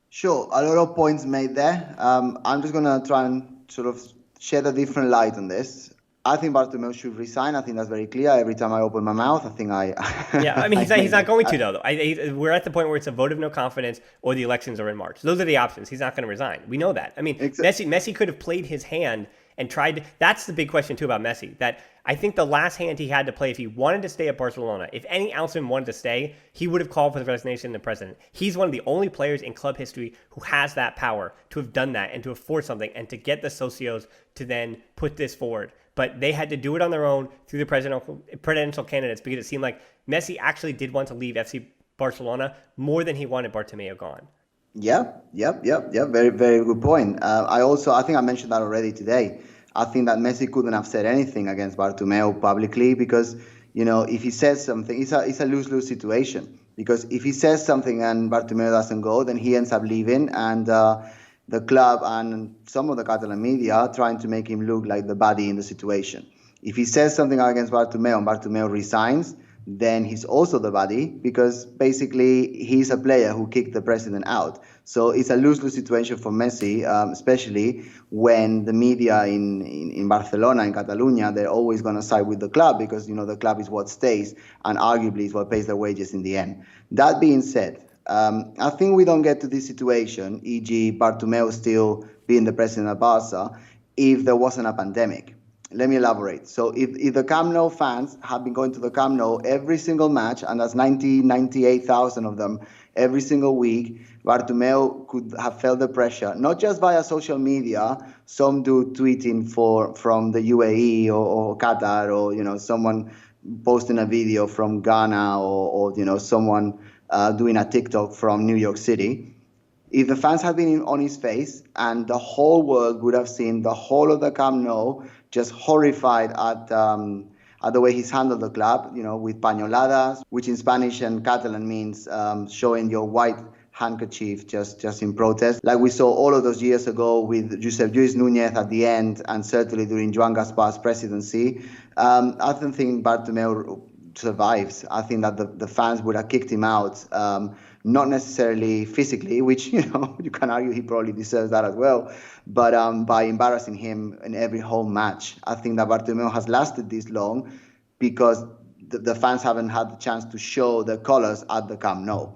Sure, a lot of points made there. I'm just going to try and sort of shed a different light on this. I think Bartomeu should resign. I think that's very clear. Every time I open my mouth, I think Yeah, I mean, he's not going to, though. We're at the point where it's a vote of no confidence or the elections are in March. Those are the options. He's not going to resign. We know that. I mean, Messi could have played his hand and tried to, that's the big question, too, about Messi, that I think the last hand he had to play, if he wanted to stay at Barcelona, if any ounce of him wanted to stay, he would have called for the resignation of the president. He's one of the only players in club history who has that power to have done that and to have forced something and to get the socios to then put this forward. But they had to do it on their own through the presidential candidates, because it seemed like Messi actually did want to leave FC Barcelona more than he wanted Bartomeu gone. Yeah. Very, very good point. I think I mentioned that already today. I think that Messi couldn't have said anything against Bartomeu publicly because, if he says something, it's a lose-lose situation. Because if he says something and Bartomeu doesn't go, then he ends up leaving, and the club and some of the Catalan media are trying to make him look like the baddie in the situation. If he says something against Bartomeu and Bartomeu resigns, then he's also the baddie because basically he's a player who kicked the president out. So it's a lose-lose situation for Messi, especially when the media in Barcelona, in Catalonia, they're always going to side with the club because, the club is what stays and arguably is what pays their wages in the end. That being said, I think we don't get to this situation, e.g. Bartomeu still being the president of Barca, if there wasn't a pandemic. Let me elaborate. So if the Camp Nou fans have been going to the Camp Nou every single match, and that's 98,000 of them every single week, Bartomeu could have felt the pressure, not just via social media. Some do tweeting from the UAE or Qatar, or someone posting a video from Ghana, or someone doing a TikTok from New York City. If the fans had been on his face and the whole world would have seen the whole of the Camp Nou just horrified at the way he's handled the club, with pañoladas, which in Spanish and Catalan means showing your white handkerchief just in protest, like we saw all of those years ago with Josep Lluís Núñez at the end, and certainly during Joan Gaspar's presidency. I don't think Bartomeu survives. I think that the fans would have kicked him out, not necessarily physically, which, you can argue he probably deserves that as well, but by embarrassing him in every home match. I think that Bartomeu has lasted this long because the fans haven't had the chance to show their colors at the Camp Nou.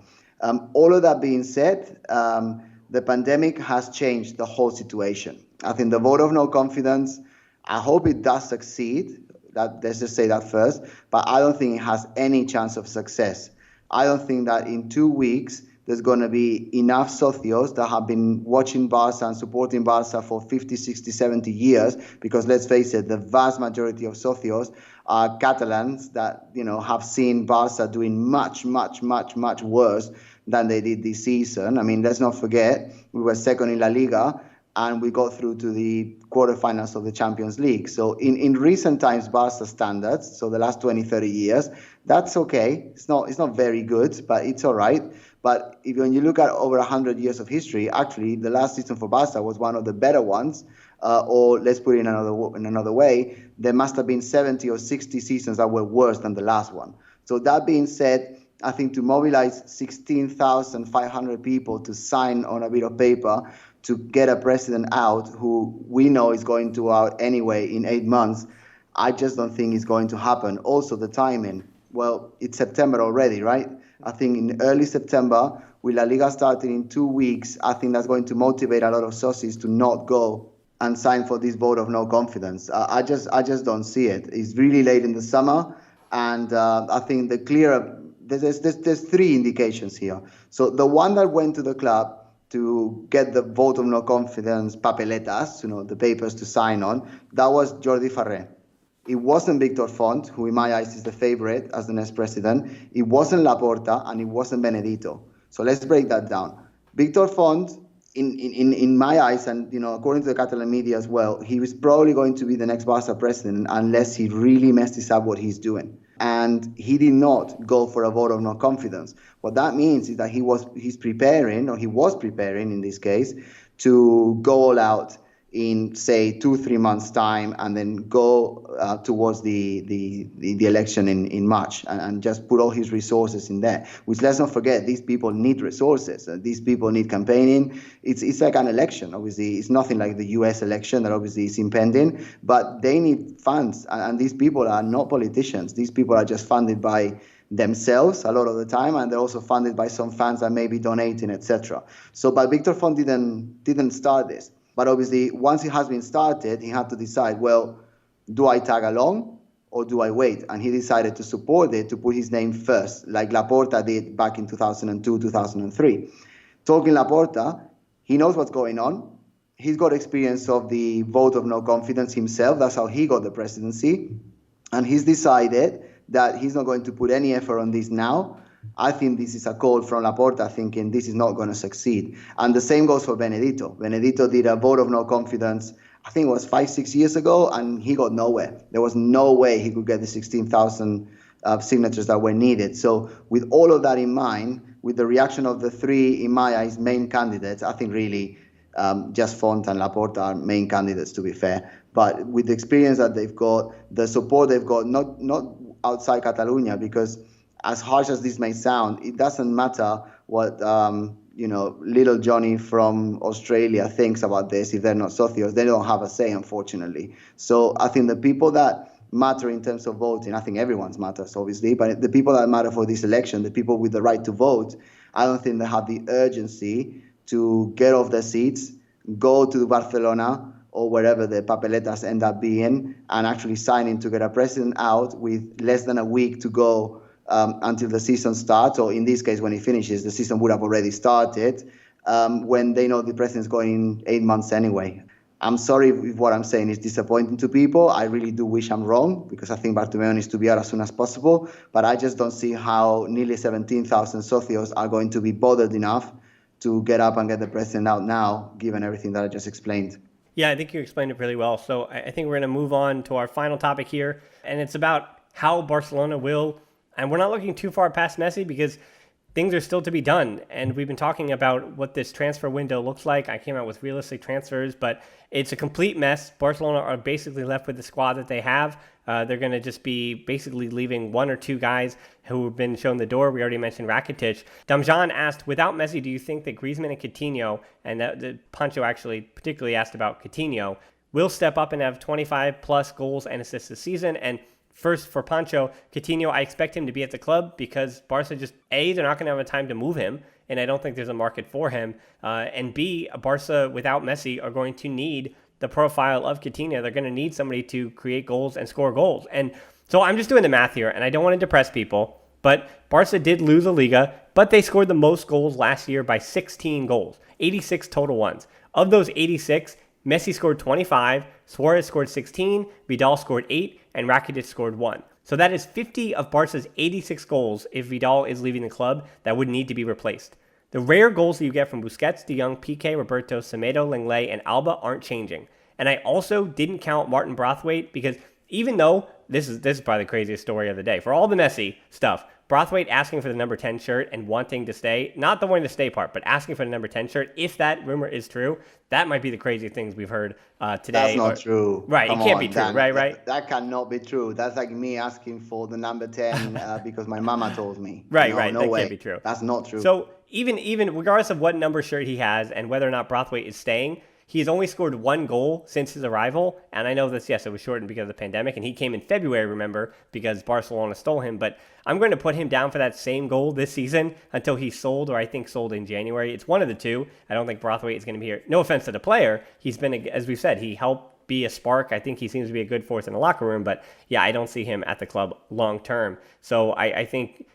All of that being said, the pandemic has changed the whole situation. I think the vote of no confidence, I hope it does succeed. Let's just say that first, but I don't think it has any chance of success. I don't think that in 2 weeks there's going to be enough socios that have been watching Barca and supporting Barca for 50, 60, 70 years, because let's face it, the vast majority of socios are Catalans that, have seen Barca doing much, much, much, much worse than they did this season. I mean, let's not forget, we were second in La Liga, and we got through to the quarterfinals of the Champions League. So in recent times, Barca standards, so the last 20, 30 years, that's okay. It's not very good, but it's all right. But when you look at over 100 years of history, actually, the last season for Barca was one of the better ones. Or let's put it in another way, there must have been 70 or 60 seasons that were worse than the last one. So that being said, I think to mobilize 16,500 people to sign on a bit of paper to get a president out who we know is going to out anyway in 8 months, I just don't think it's going to happen. Also, the timing. Well, it's September already, right? I think in early September, with La Liga starting in 2 weeks, I think that's going to motivate a lot of socios to not go and sign for this vote of no confidence. I just don't see it. It's really late in the summer, and I think there's 3 indications here. So the one that went to the club to get the vote of no confidence papeletas, the papers to sign on, that was Jordi Ferrer. It wasn't Victor Font, who in my eyes is the favorite as the next president. It wasn't Laporta, and it wasn't Benedito. So let's break that down. Victor Font, in my eyes, and according to the Catalan media as well, he was probably going to be the next Barca president unless he really messes up what he's doing. And he did not go for a vote of no confidence. What that means is that he was preparing in this case, to go all out in, say, 2-3 months' time, and then go towards the election in March, and just put all his resources in there. Which, let's not forget, these people need resources. These people need campaigning. It's like an election. Obviously, it's nothing like the U.S. election that obviously is impending, but they need funds, and these people are not politicians. These people are just funded by themselves a lot of the time, and they're also funded by some fans that may be donating, etc. So, but Victor Font didn't start this. But obviously, once it has been started, he had to decide, well, do I tag along or do I wait? And he decided to support it, to put his name first, like Laporta did back in 2002, 2003. Talking Laporta, he knows what's going on. He's got experience of the vote of no confidence himself. That's how he got the presidency. And he's decided that he's not going to put any effort on this now. I think this is a call from Laporta thinking this is not going to succeed. And the same goes for Benedito. Benedito did a vote of no confidence I think it was 5-6 years ago, and he got nowhere. There was no way he could get the 16,000 signatures that were needed. So with all of that in mind, with the reaction of the three, in my eyes, main candidates, I think really just Font and Laporta are main candidates, to be fair. But with the experience that they've got, the support they've got, not outside Catalonia, because as harsh as this may sound, it doesn't matter what little Johnny from Australia thinks about this. If they're not socios, they don't have a say, unfortunately. So I think the people that matter in terms of voting, I think everyone's matters, obviously, but the people that matter for this election, the people with the right to vote, I don't think they have the urgency to get off their seats, go to Barcelona or wherever the papeletas end up being, and actually sign in to get a president out with less than a week to go until the season starts, or in this case, when it finishes, the season would have already started, when they know the president's going in 8 months anyway. I'm sorry if what I'm saying is disappointing to people. I really do wish I'm wrong, because I think Bartomeu needs to be out as soon as possible, but I just don't see how nearly 17,000 socios are going to be bothered enough to get up and get the president out now, given everything that I just explained. Yeah, I think you explained it really well. So I think we're going to move on to our final topic here, and it's about how Barcelona will, and we're not looking too far past Messi because things are still to be done. And we've been talking about what this transfer window looks like. I came out with realistic transfers, but it's a complete mess. Barcelona are basically left with the squad that they have. They're going to just be basically leaving one or two guys who have been shown the door. We already mentioned Rakitic. Damjan asked, without Messi, do you think that Griezmann and Coutinho, and Pancho actually particularly asked about Coutinho, will step up and have 25 plus goals and assists this season? And first, for Pancho, Coutinho, I expect him to be at the club because Barca just, A, they're not going to have a time to move him, and I don't think there's a market for him. And B, Barca without Messi are going to need the profile of Coutinho. They're going to need somebody to create goals and score goals. And so I'm just doing the math here, and I don't want to depress people, but Barca did lose a Liga, but they scored the most goals last year by 16 goals, 86 total ones. Of those 86, Messi scored 25, Suarez scored 16, Vidal scored 8, and Rakitic scored 1. So that is 50 of Barca's 86 goals if Vidal is leaving the club that would need to be replaced. The rare goals that you get from Busquets, De Jong, Piqué, Roberto, Semedo, Lenglet, and Alba aren't changing. And I also didn't count Martin Braithwaite because even though this is probably the craziest story of the day, for all the Messi stuff, Braithwaite asking for the number 10 shirt and wanting to stay, not the wanting to stay part, but asking for the number 10 shirt, if that rumor is true, that might be the crazy things we've heard today. That's not true. Right, Come it can't on, be true, Dan. right? That cannot be true. That's like me asking for the number 10 because my mama told me. Right, No that way. can't be true. That's not true. So even regardless of what number shirt he has and whether or not Braithwaite is staying, he's only scored one goal since his arrival. And I know this, yes, it was shortened because of the pandemic. And he came in February, remember, because Barcelona stole him. But I'm going to put him down for that same goal this season until he's sold, or I think sold in January. It's one of the two. I don't think Braithwaite is going to be here. No offense to the player. He's been, as we've said, he helped be a spark. I think he seems to be a good force in the locker room. But yeah, I don't see him at the club long term. So I think,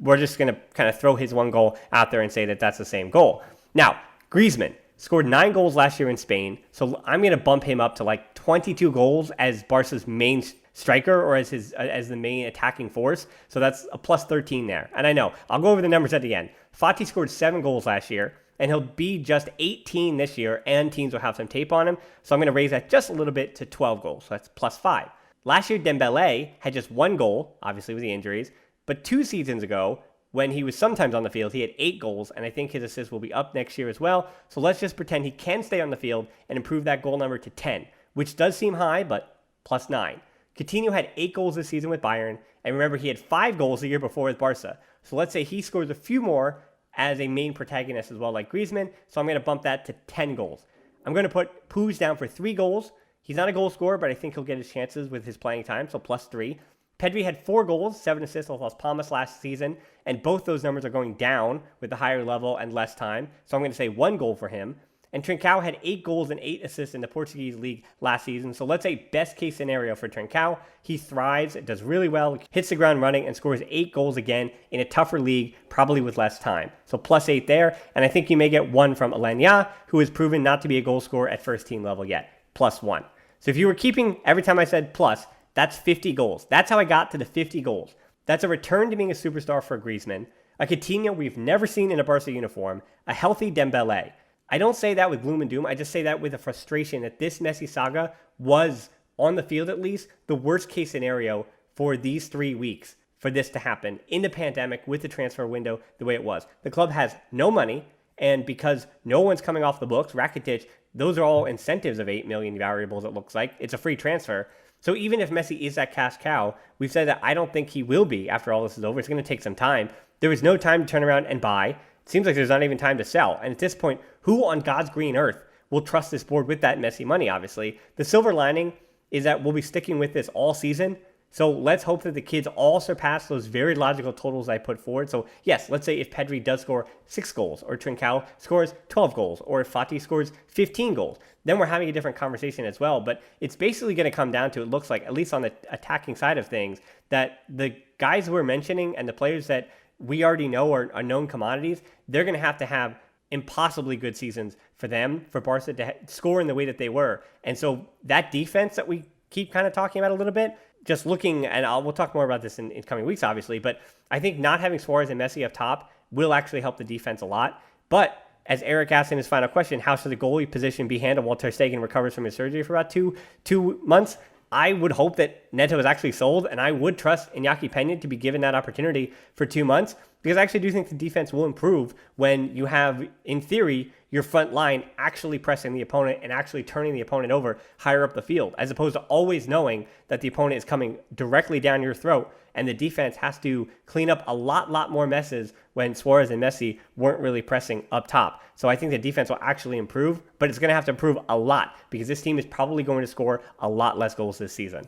we're just going to kind of throw his one goal out there and say that that's the same goal. Now, Griezmann scored 9 goals last year in Spain, so I'm going to bump him up to like 22 goals as Barca's main striker, or as the main attacking force. So that's a plus 13 there. And I know, I'll go over the numbers at the end. Fati scored 7 goals last year, and he'll be just 18 this year, and teams will have some tape on him. So I'm going to raise that just a little bit to 12 goals. So that's plus 5. Last year, Dembele had just 1 goal, obviously with the injuries, but 2 seasons ago, when he was sometimes on the field, he had 8 goals, and I think his assists will be up next year as well. So let's just pretend he can stay on the field and improve that goal number to 10, which does seem high, but plus 9. Coutinho had 8 goals this season with Bayern, and remember, he had 5 goals the year before with Barca. So let's say he scores a few more as a main protagonist as well, like Griezmann, so I'm going to bump that to 10 goals. I'm going to put Puig down for 3 goals. He's not a goal scorer, but I think he'll get his chances with his playing time, so plus 3. Pedri had 4 goals, 7 assists with Las Palmas last season, and both those numbers are going down with the higher level and less time, so I'm going to say 1 goal for him. And Trincao had 8 goals and 8 assists in the Portuguese league last season, so let's say best case scenario for Trincao. He thrives, does really well, hits the ground running, and scores 8 goals again in a tougher league, probably with less time. So plus 8 there, and I think you may get 1 from Alenya, who has proven not to be a goal scorer at first team level yet, plus 1. So if you were keeping, every time I said plus, that's 50 goals. That's how I got to the 50 goals. That's a return to being a superstar for Griezmann, a Coutinho we've never seen in a Barca uniform, a healthy Dembele. I don't say that with gloom and doom. I just say that with a frustration that this Messi saga was, on the field at least, the worst case scenario for these 3 weeks for this to happen in the pandemic with the transfer window the way it was. The club has no money, and because no one's coming off the books, Rakitic, those are all incentives of 8 million variables, it looks like. It's a free transfer. So even if Messi is that cash cow, we've said that I don't think he will be after all this is over. It's going to take some time. There is no time to turn around and buy. It seems like there's not even time to sell. And at this point, who on God's green earth will trust this board with that Messi money, obviously? The silver lining is that we'll be sticking with this all season. So let's hope that the kids all surpass those very logical totals I put forward. So yes, let's say if Pedri does score 6 goals, or Trincao scores 12 goals, or if Fati scores 15 goals, then we're having a different conversation as well. But it's basically going to come down to, it looks like, at least on the attacking side of things, that the guys we're mentioning and the players that we already know are known commodities, they're going to have impossibly good seasons for them, for Barca to score in the way that they were. And so that defense that we keep kind of talking about a little bit, just looking, and we'll talk more about this in coming weeks, obviously, but I think not having Suarez and Messi up top will actually help the defense a lot. But as Eric asked in his final question, how should the goalie position be handled while Ter Stegen recovers from his surgery for about two months? I would hope that Neto is actually sold, and I would trust Iñaki Peña to be given that opportunity for 2 months, because I actually do think the defense will improve when you have, in theory, your front line actually pressing the opponent and actually turning the opponent over higher up the field, as opposed to always knowing that the opponent is coming directly down your throat, and the defense has to clean up a lot more messes when Suarez and Messi weren't really pressing up top. So I think the defense will actually improve, but it's going to have to improve a lot, because this team is probably going to score a lot less goals this season.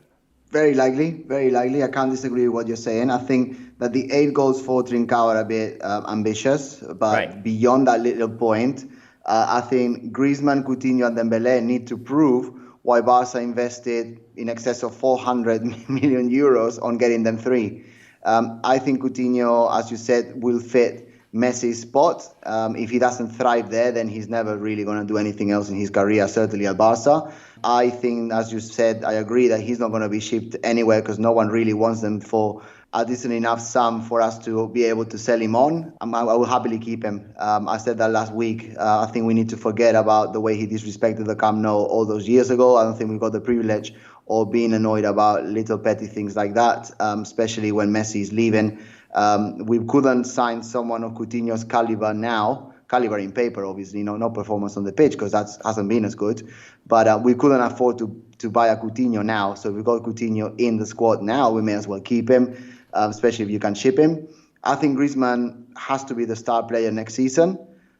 Very likely, very likely. I can't disagree with what you're saying. I think that the 8 goals for Trincao are a bit ambitious, but Right. beyond that little point, I think Griezmann, Coutinho, and Dembélé need to prove why Barca invested in excess of 400 million euros on getting them 3. I think Coutinho, as you said, will fit Messi's spot. If he doesn't thrive there, then he's never really going to do anything else in his career, certainly at Barca. I think, as you said, I agree that he's not going to be shipped anywhere, because no one really wants them for a decent enough sum for us to be able to sell him on. I will happily keep him. I said that last week. I think we need to forget about the way he disrespected the Camp Nou all those years ago. I don't think we've got the privilege of being annoyed about little petty things like that, especially when Messi is leaving. We couldn't sign someone of Coutinho's caliber in paper, obviously, no performance on the pitch, because that hasn't been as good. But we couldn't afford to buy a Coutinho now. So if we've got Coutinho in the squad now, we may as well keep him, especially if you can ship him. I think Griezmann has to be the star player next season.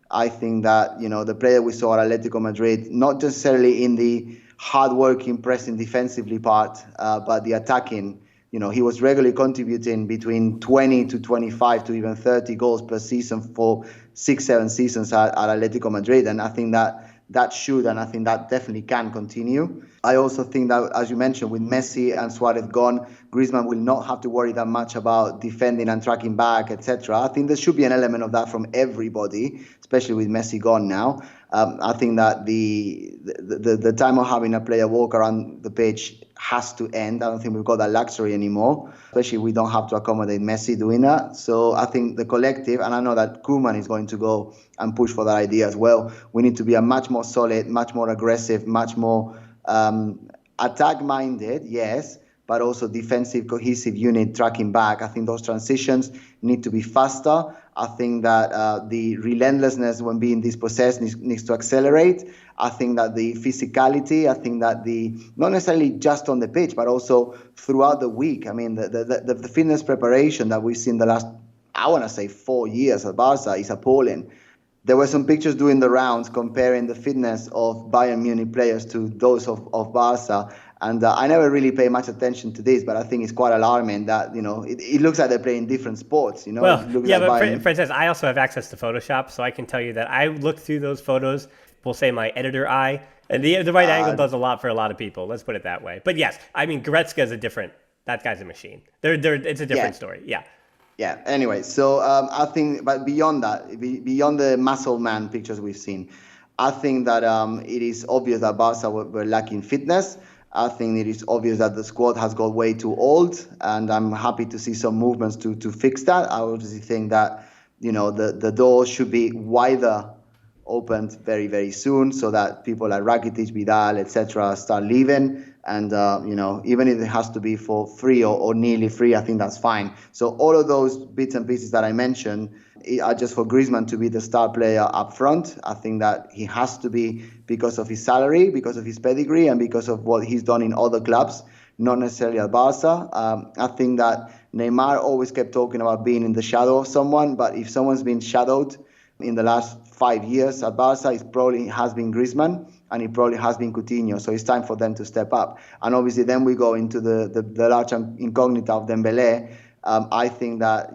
I think that, the player we saw at Atletico Madrid, not necessarily in the hard-working, pressing defensively part, but the attacking. He was regularly contributing between 20 to 25 to even 30 goals per season for 6-7 seasons at Atletico Madrid. And I think that should, and I think that definitely can continue. I also think that, as you mentioned, with Messi and Suarez gone, Griezmann will not have to worry that much about defending and tracking back, etc. I think there should be an element of that from everybody, especially with Messi gone now. I think that the time of having a player walk around the pitch has to end. I don't think we've got that luxury anymore, especially if we don't have to accommodate Messi doing that. So I think the collective, and I know that Koeman is going to go and push for that idea as well, we need to be a much more solid, much more aggressive, much more attack-minded, yes, but also defensive, cohesive unit tracking back. I think those transitions need to be faster. I think that the relentlessness when being dispossessed needs to accelerate. I think that the physicality, I think that not necessarily just on the pitch, but also throughout the week. I mean, the fitness preparation that we've seen the last, I want to say 4 years at Barca is appalling. There were some pictures doing the rounds comparing the fitness of Bayern Munich players to those of Barca. And I never really pay much attention to this, but I think it's quite alarming that, it looks like they're playing different sports, Well, yeah, like but Francesc, I also have access to Photoshop, so I can tell you that I looked through those photos, we'll say my editor eye, and the right angle does a lot for a lot of people. Let's put it that way. But yes, I mean, Goretzka is that guy's a machine. It's a different story. Yeah. Yeah. Anyway, so I think, but beyond that, beyond the muscle man pictures we've seen, I think that it is obvious that Barca were lacking fitness. I think it is obvious that the squad has got way too old, and I'm happy to see some movements to fix that. I obviously think that, the door should be wider opened very, very soon, so that people like Rakitic, Vidal, etc. start leaving. And, even if it has to be for free or nearly free, I think that's fine. So all of those bits and pieces that I mentioned are just for Griezmann to be the star player up front. I think that he has to be because of his salary, because of his pedigree, and because of what he's done in other clubs, not necessarily at Barca. I think that Neymar always kept talking about being in the shadow of someone, but if someone's been shadowed in the last 5 years at Barca, it probably has been Griezmann, and it probably has been Coutinho. So it's time for them to step up. And obviously then we go into the large incognita of Dembélé. I think that,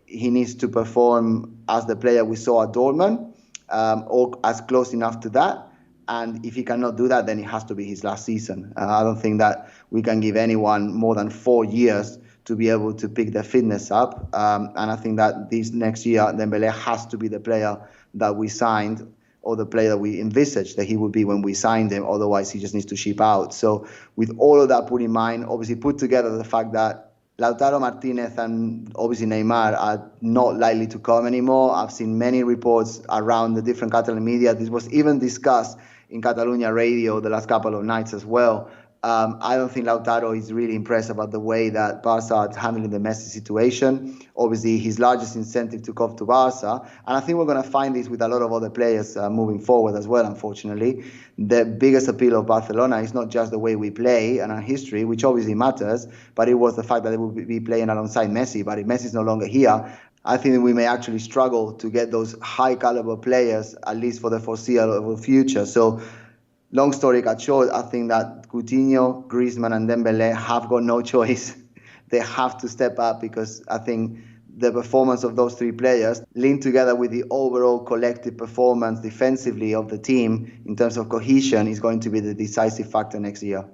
he needs to perform as the player we saw at Dortmund, or as close enough to that. And if he cannot do that, then it has to be his last season. I don't think that we can give anyone more than 4 years to be able to pick their fitness up. And I think that this next year, Dembélé has to be the player that we signed, or the player that we envisaged that he would be when we signed him. Otherwise, he just needs to ship out. So with all of that put in mind, obviously put together the fact that Lautaro Martinez and obviously Neymar are not likely to come anymore. I've seen many reports around the different Catalan media. This was even discussed in Catalonia radio the last couple of nights as well. I don't think Lautaro is really impressed about the way that Barca are handling the Messi situation. Obviously, his largest incentive to come to Barca. And I think we're going to find this with a lot of other players moving forward as well, unfortunately. The biggest appeal of Barcelona is not just the way we play and our history, which obviously matters, but it was the fact that they will be playing alongside Messi. But if Messi is no longer here, I think we may actually struggle to get those high caliber players, at least for the foreseeable future. So, long story cut short, I think that Coutinho, Griezmann and Dembélé have got no choice. They have to step up, because I think the performance of those three players, linked together with the overall collective performance defensively of the team in terms of cohesion, is going to be the decisive factor next year.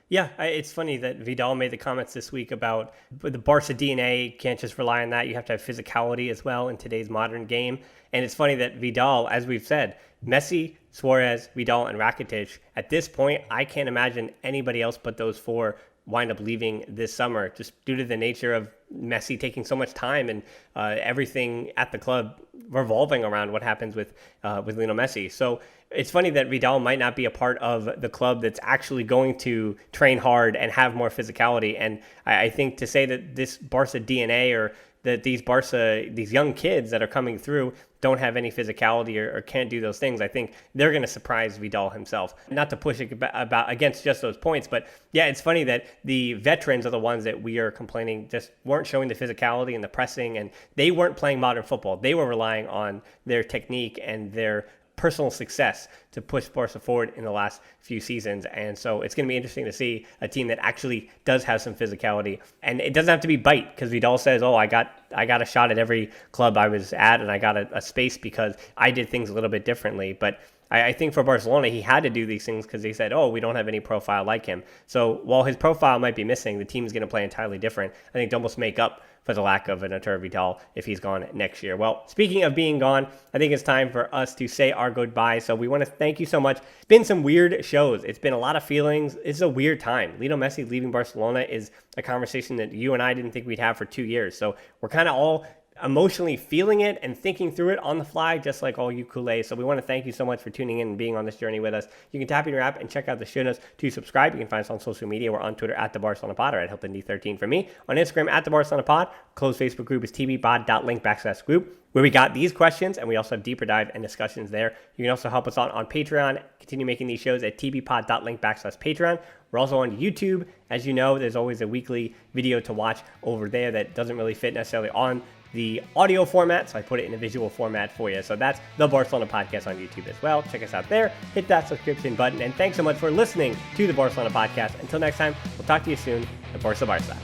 Yeah, it's funny that Vidal made the comments this week about the Barca DNA. Can't just rely on that. You have to have physicality as well in today's modern game. And it's funny that Vidal, as we've said, Messi, Suarez, Vidal, and Rakitic, at this point, I can't imagine anybody else but those four wind up leaving this summer, just due to the nature of Messi taking so much time and everything at the club revolving around what happens with Lionel Messi. So it's funny that Vidal might not be a part of the club that's actually going to train hard and have more physicality. And I think to say that this Barca DNA, or that these young kids that are coming through don't have any physicality or can't do those things, I think they're going to surprise Vidal himself. Not to push it about against just those points, but yeah, it's funny that the veterans are the ones that we are complaining just weren't showing the physicality and the pressing, and they weren't playing modern football. They were relying on their technique and their personal success to push Barca forward in the last few seasons. And so it's going to be interesting to see a team that actually does have some physicality. And it doesn't have to be bite, because Vidal says, I got a shot at every club I was at, and I got a space because I did things a little bit differently. But I think for Barcelona, he had to do these things because they said, we don't have any profile like him. So while his profile might be missing, the team is going to play entirely different. I think to almost make up for the lack of an Arturo Vidal if he's gone next year. Well, speaking of being gone, I think it's time for us to say our goodbye. So we want to thank you so much. It's been some weird shows. It's been a lot of feelings. It's a weird time. Lionel Messi leaving Barcelona is a conversation that you and I didn't think we'd have for 2 years. So we're kind of all emotionally feeling it and thinking through it on the fly, just like all you culés. So we want to thank you so much for tuning in and being on this journey with us. You can tap in your app and check out the show notes to subscribe. You can find us on social media. We're on Twitter at the Barcelona Pod, or at HelpinD13 for me. On Instagram at the Barcelona Pod. Closed Facebook group is tvpod.link/group, where we got these questions, and we also have deeper dive and discussions there. You can also help us out on Patreon. Continue making these shows at tvpod.link/Patreon. We're also on YouTube. As you know, there's always a weekly video to watch over there that doesn't really fit necessarily on the audio format, so I put it in a visual format for you. So that's the Barcelona Podcast on YouTube as well. Check us out there. Hit that subscription button. And thanks so much for listening to the Barcelona Podcast. Until next time, we'll talk to you soon. And Forza Barca.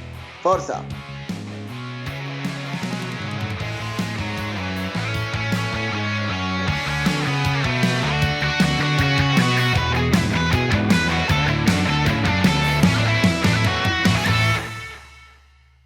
Forza.